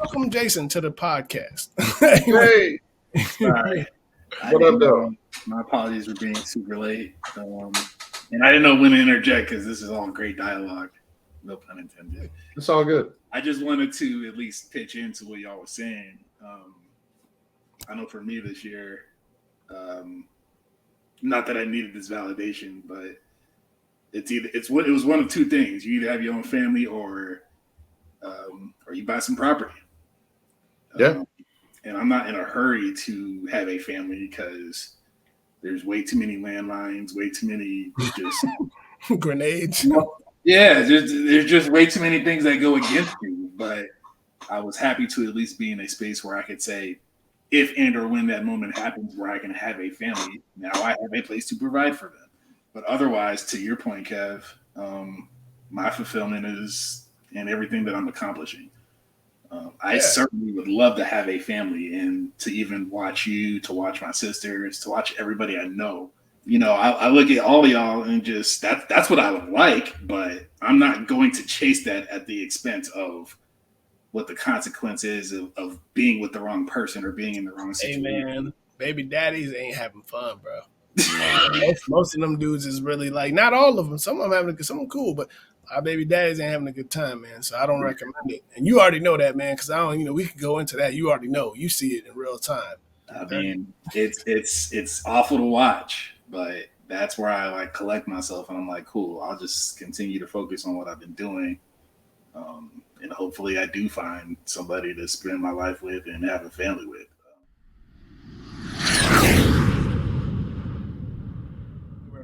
welcome Jason to the podcast. Hey, Sorry. What up, though? My apologies for being super late. And I didn't know when to interject because this is all great dialogue. No pun intended. It's all good. I just wanted to at least pitch into what y'all was saying. I know for me this year, not that I needed this validation, but it was one of two things. You either have your own family or you buy some property. Yeah. And I'm not in a hurry to have a family because there's way too many landlines, way too many just grenades. Yeah, there's just way too many things that go against you. But I was happy to at least be in a space where I could say, if and or when that moment happens where I can have a family, now I have a place to provide for them. But otherwise, to your point, Kev, my fulfillment is in everything that I'm accomplishing. I certainly would love to have a family and to even watch you, to watch my sisters, to watch everybody I know. You know, I look at all of y'all and just that's what I would like, but I'm not going to chase that at the expense of what the consequence is of being with the wrong person or being in the wrong situation. Hey man, baby daddies ain't having fun, bro. most of them dudes is really like, not all of them. Some of them having some cool, but our baby daddies ain't having a good time, man. So I don't recommend it. And you already know that, man, because I don't, we could go into that. You already know. You see it in real time. I mean, it's awful to watch, but that's where I like collect myself and I'm like, cool, I'll just continue to focus on what I've been doing. And hopefully I do find somebody to spend my life with and have a family with.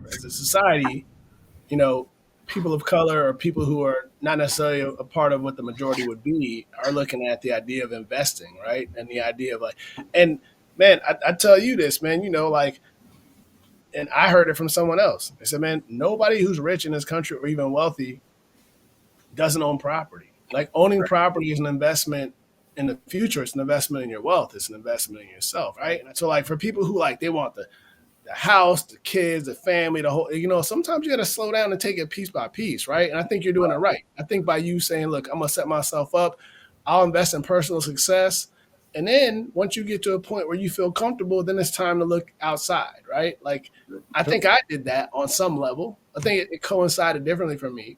As a society, people of color or people who are not necessarily a part of what the majority would be are looking at the idea of investing, right? And the idea of and man, I tell you this, man, and I heard it from someone else. They said, man, nobody who's rich in this country or even wealthy doesn't own property. Like owning property is an investment in the future. It's an investment in your wealth. It's an investment in yourself, right? And so for people who they want the house, the kids, the family, the whole, sometimes you got to slow down and take it piece by piece, right? And I think you're doing it right. I think by you saying, look, I'm going to set myself up, I'll invest in personal success. And then once you get to a point where you feel comfortable, then it's time to look outside, right? I think I did that on some level. I think it coincided differently for me.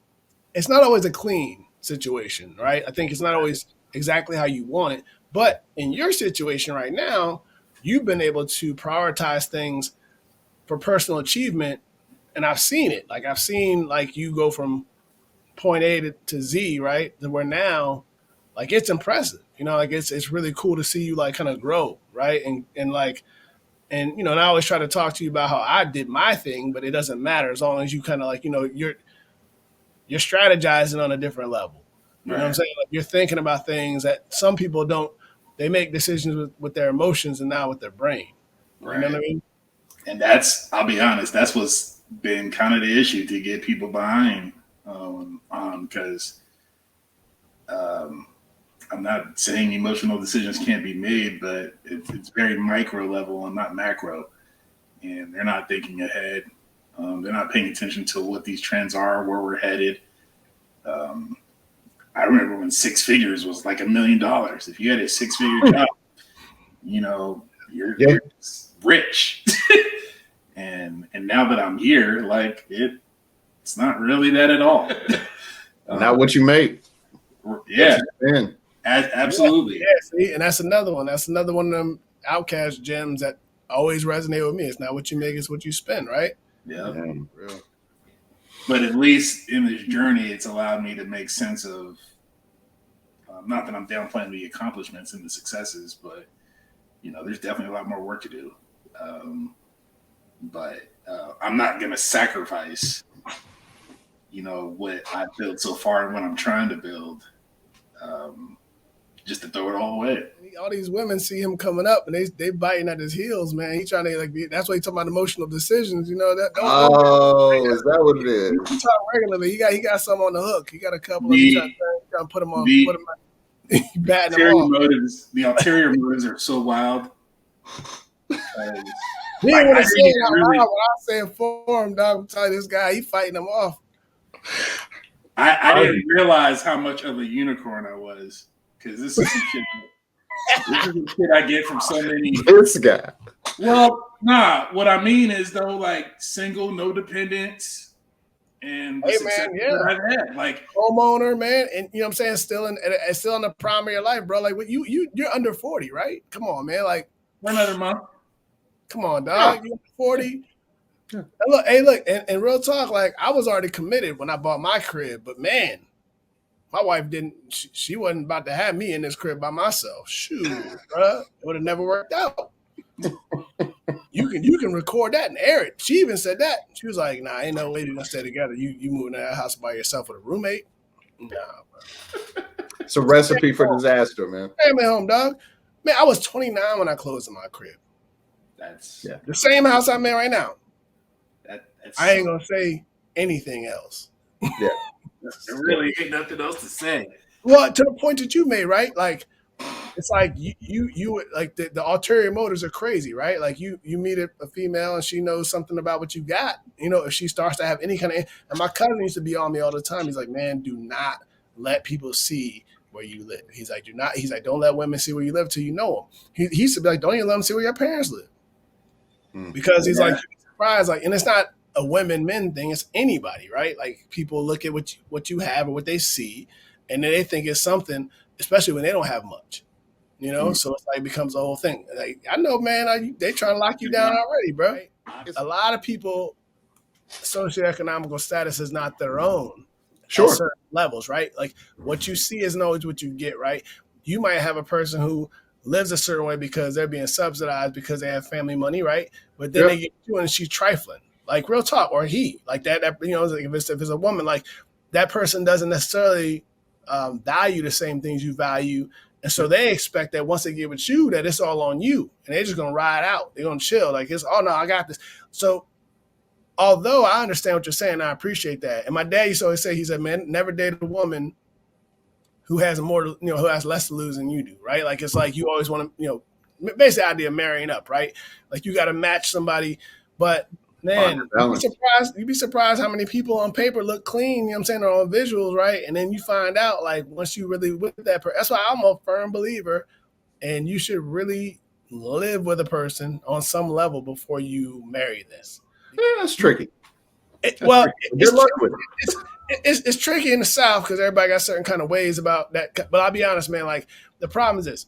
It's not always a clean situation, right? I think it's not always exactly how you want it. But in your situation right now, you've been able to prioritize things for personal achievement, and I've seen it. I've seen you go from point A to Z, right? To where now, it's impressive. It's really cool to see you kind of grow, right? And I always try to talk to you about how I did my thing, but it doesn't matter as long as you kind of you're strategizing on a different level. You know what I'm saying? You're thinking about things that some people don't. They make decisions with their emotions and not with their brain. Right. You know what I mean? And I'll be honest, that's what's been kind of the issue to get people behind because I'm not saying emotional decisions can't be made, but it's very micro level and not macro. And they're not thinking ahead. They're not paying attention to what these trends are, where we're headed. I remember when 6 figures was $1 million. If you had a 6-figure job, you're rich. and now that I'm here, it's not really that at all. Not what you make. Yeah. Absolutely. Yeah, see, and that's another one. That's another one of them outcast gems that always resonate with me. It's not what you make, it's what you spend, right? Yeah. But at least in this journey, it's allowed me to make sense of, not that I'm downplaying the accomplishments and the successes, but, there's definitely a lot more work to do. But I'm not going to sacrifice, what I've built so far and what I'm trying to build, just to throw it all away. All these women see him coming up and they biting at his heels, man. He's trying to that's why he's talking about emotional decisions. Is that what it is? He talk regularly. He got some on the hook. He got a couple of them trying to put him on. The ulterior motives are so wild. He ain't want to say it out loud. When I say it for him, dog, I'm telling you, this guy, he fighting him off. I didn't realize how much of a unicorn I was because this is some shit. This is the shit I get from so many. This guy. Well, nah. What I mean is though, like single, no dependents, and the success that I've had, like homeowner, man, and you know what I'm saying, still in the prime of your life, bro. Like, you're under 40, right? Come on, man. Like, for another month. Come on, dog. Yeah. You're 40. Yeah. Look, and real talk, like I was already committed when I bought my crib, but man, my wife didn't. She wasn't about to have me in this crib by myself. Shoot, bro, it would have never worked out. You can record that and air it. She even said that. She was like, "Nah, ain't no way you're gonna stay together. You moving to that house by yourself with a roommate? Nah, bro." It's a recipe for disaster, man. Family home, dog. Man, I was 29 when I closed in my crib. That's the same house I'm in right now. That's I ain't gonna say anything else. Yeah, there really ain't nothing else to say. Well, to the point that you made, right? Like, it's like you like the ulterior motives are crazy, right? Like you meet a female and she knows something about what you got. You know, if she starts to have any kind of, and my cousin used to be on me all the time. He's like, man, do not let people see where you live. He's like, don't let women see where you live till you know them. He used to be like, don't even let them see where your parents live. Because he's like, you're surprised, like, and it's not a women-men thing, it's anybody, right? Like people look at what you have or what they see, and then they think it's something, especially when they don't have much. You know, so it's like it becomes a whole thing. Like, I know, man, they trying to lock you down already, bro. A lot of people, socioeconomical status is not their own. Sure. At certain levels, right? Like what you see isn't always what you get, right? You might have a person who lives a certain way because they're being subsidized because they have family money, right? But then they get you and she's trifling, like real talk, or he, like that you know, like if it's a woman, like that person doesn't necessarily value the same things you value, and so they expect that once they get with you, that it's all on you, and they're just gonna ride out, they're gonna chill, like it's, oh no, I got this. So although I understand what you're saying, I appreciate that. And my dad used to always say, he said, man, never date a woman who has who has less to lose than you do, right? Like, it's like you always want to, basically the idea of marrying up, right? Like you got to match somebody, but man, you'd be surprised how many people on paper look clean, you know what I'm saying, or on visuals, right? And then you find out, like, once you really with that person, that's why I'm a firm believer, and you should really live with a person on some level before you marry this. Yeah, that's tricky. It's tricky in the South because everybody got certain kind of ways about that. But I'll be honest, man, like the problem is this.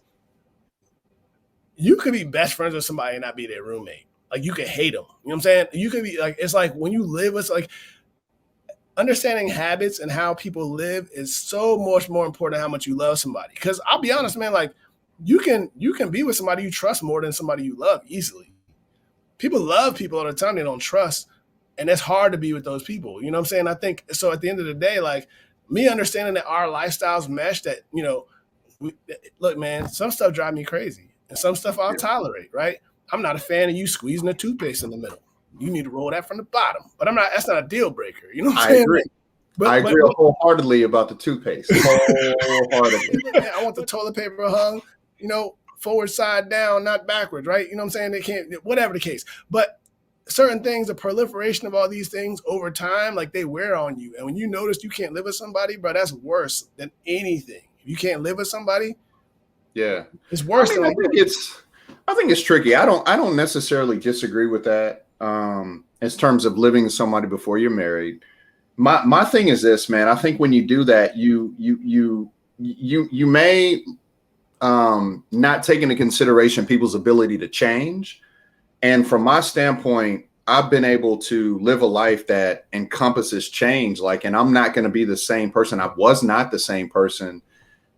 You could be best friends with somebody and not be their roommate. Like you could hate them. You know what I'm saying? You could be like, it's like when you live with, like, understanding habits and how people live is so much more important than how much you love somebody. Because I'll be honest, man, like you can be with somebody you trust more than somebody you love easily. People love people all the time they don't trust. And it's hard to be with those people. You know what I'm saying? I think so at the end of the day, like me understanding that our lifestyles mesh, that, look, man, some stuff drive me crazy and some stuff I'll tolerate, right? I'm not a fan of you squeezing the toothpaste in the middle. You need to roll that from the bottom. But that's not a deal breaker. You know what I'm saying? Agree. I agree wholeheartedly about the toothpaste. Wholeheartedly. I want the toilet paper hung, forward, side down, not backwards, right? You know what I'm saying? They can't, whatever the case. But certain things, the proliferation of all these things over time, like they wear on you. And when you notice you can't live with somebody, bro, that's worse than anything. If you can't live with somebody, it's worse. I think it's tricky. I don't necessarily disagree with that. In terms of living with somebody before you're married. My thing is this, man. I think when you do that, you may not take into consideration people's ability to change. And from my standpoint, I've been able to live a life that encompasses change. Like, and I'm not going to be the same person. I was not the same person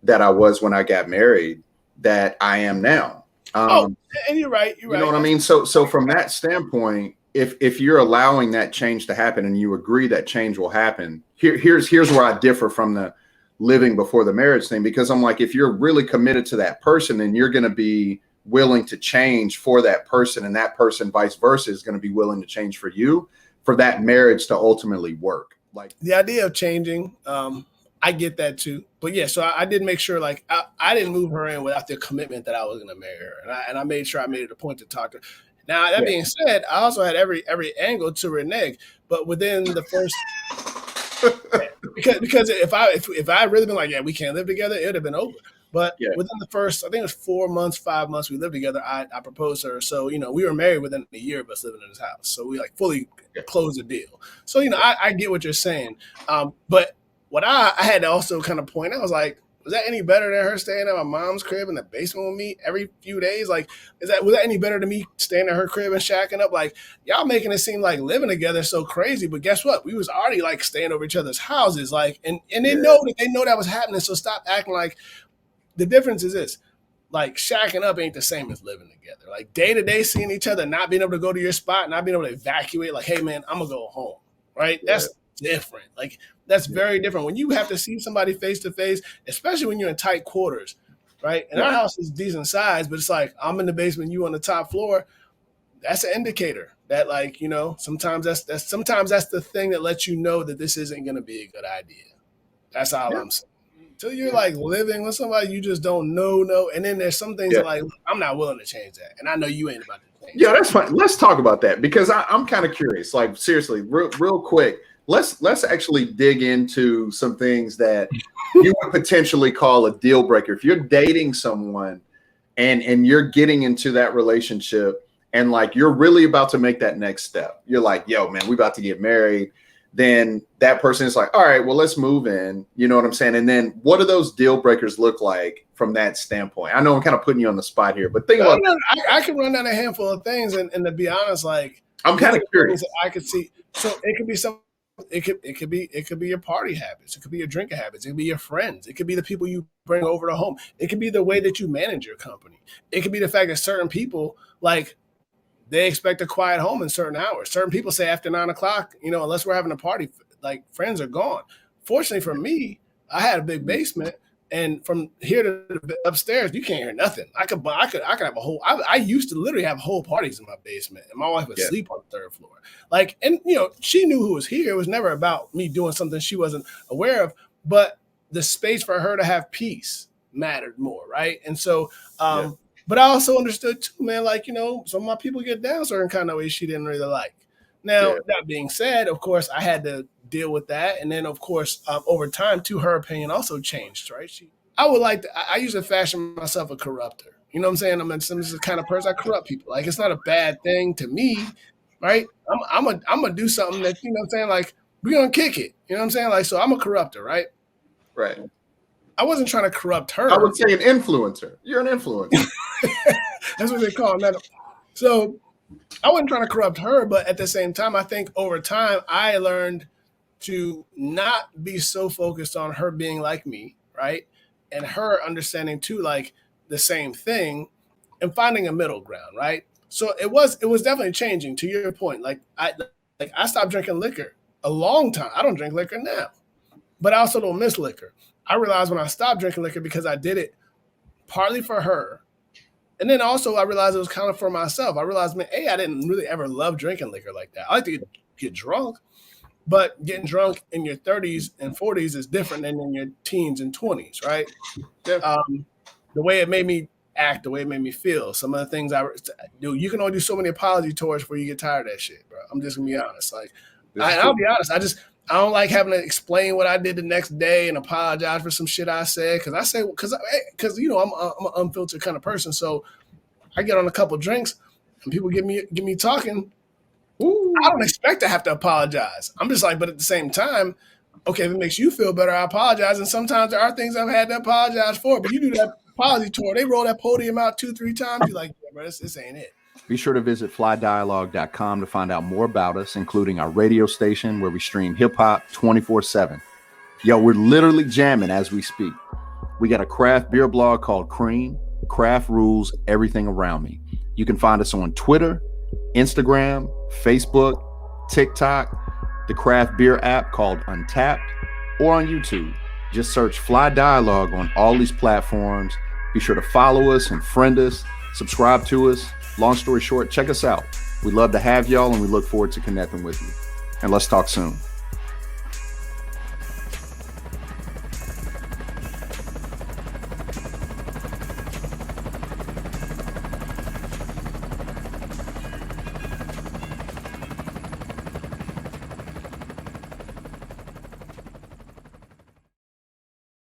that I was when I got married that I am now. And you're right. You know what I mean? So from that standpoint, if you're allowing that change to happen and you agree that change will happen, here's where I differ from the living before the marriage thing, because I'm like, if you're really committed to that person, then you're going to be willing to change for that person, and that person vice versa is going to be willing to change for you, for that marriage to ultimately work. Like the idea of changing, I get that too. But yeah, so I did make sure, like I didn't move her in without the commitment that I was going to marry her, and I made sure I made it a point to talk to her. Now that being said, I also had every angle to renege, but within the first because if I had really been like, yeah, we can't live together, it would have been over. But Yeah. within the first, I think it was 4 months, 5 months, we lived together. I proposed to her. So, we were married within a year of us living in this house. So we like fully Yeah. closed the deal. So, I get what you're saying. But what I had to also kind of point out was like, was that any better than her staying at my mom's crib in the basement with me every few days? Like, was that any better than me staying at her crib and shacking up? Like, y'all making it seem like living together is so crazy. But guess what? We was already like staying over each other's houses. Like, and they know that was happening. So stop acting like. The difference is this. Like, shacking up ain't the same as living together. Like, day to day seeing each other, not being able to go to your spot, not being able to evacuate. Like, hey man, I'm gonna go home. Right? Yeah. That's different. Like, that's very different. When you have to see somebody face to face, especially when you're in tight quarters, right? And our house is decent size, but it's like I'm in the basement, you on the top floor. That's an indicator that, like, sometimes that's the thing that lets you know that this isn't gonna be a good idea. That's all I'm saying. Until you're like living with somebody you just don't know. And then there's some things that, like, I'm not willing to change that. And I know you ain't about to change that. That's fine. Let's talk about that because I'm kind of curious. Like, seriously, real quick. Let's actually dig into some things that you would potentially call a deal breaker. If you're dating someone and you're getting into that relationship and like you're really about to make that next step, you're like, yo, man, we about to get married. Then that person is like, all right, well, let's move in. You know what I'm saying? And then what do those deal breakers look like from that standpoint? I know I'm kind of putting you on the spot here, but think about I can run down a handful of things. And to be honest, like, I'm kind of curious. I could see. So it could be something. It could be your party habits. It could be your drinking habits. It could be your friends. It could be the people you bring over to home. It could be the way that you manage your company. It could be the fact that certain people, like, they expect a quiet home in certain hours. Certain people say after 9 o'clock, unless we're having a party, like, friends are gone. Fortunately for me, I had a big basement, and from here to upstairs, you can't hear nothing. I could have a whole. I used to literally have whole parties in my basement, and my wife would sleep on the third floor. Like, and she knew who was here. It was never about me doing something she wasn't aware of, but the space for her to have peace mattered more, right? And so, but I also understood too, man. Like, some of my people get down certain kind of ways she didn't really like. Now, that being said, of course, I had to deal with that, and then of course, over time, too, her opinion also changed, right? I usually fashion myself a corrupter. You know what I'm saying? I'm just the kind of person I corrupt people. Like, it's not a bad thing to me, right? I'm gonna do something that, you know what I'm saying? Like, we're gonna kick it. You know what I'm saying? Like, so I'm a corrupter, right? Right. I wasn't trying to corrupt her. I would say an influencer. You're an influencer. That's what they call it. So I wasn't trying to corrupt her, but at the same time, I think over time I learned to not be so focused on her being like me, right? And her understanding too, like, the same thing, and finding a middle ground, right? So it was definitely changing. To your point, like I stopped drinking liquor a long time. I don't drink liquor now, but I also don't miss liquor. I realized when I stopped drinking liquor because I did it partly for her. And then also I realized it was kind of for myself. I realized, man, I didn't really ever love drinking liquor like that. I like to get drunk, but getting drunk in your 30s and 40s is different than in your teens and 20s, right? Yeah. The way it made me act, the way it made me feel, some of the things I do, you can only do so many apology tours before you get tired of that shit, bro. I'm just gonna be honest. Like, I'll be honest. I don't like having to explain what I did the next day and apologize for some shit I said because I'm an unfiltered kind of person. So I get on a couple drinks and people get me talking. Ooh. I don't expect to have to apologize. I'm just like, but at the same time, okay, if it makes you feel better, I apologize. And sometimes there are things I've had to apologize for. But you do that apology tour, they roll that podium out 2-3 times. You're like, yeah, bro, this ain't it. Be sure to visit FlyDialogue.com to find out more about us, including our radio station where we stream hip-hop 24/7. Yo, we're literally jamming as we speak. We got a craft beer blog called Cream. Craft rules everything around me. You can find us on Twitter, Instagram, Facebook, TikTok, the craft beer app called Untapped, or on YouTube. Just search Fly Dialogue on all these platforms. Be sure to follow us and friend us, subscribe to us. Long story short, check us out. We'd love to have y'all, and we look forward to connecting with you. And let's talk soon.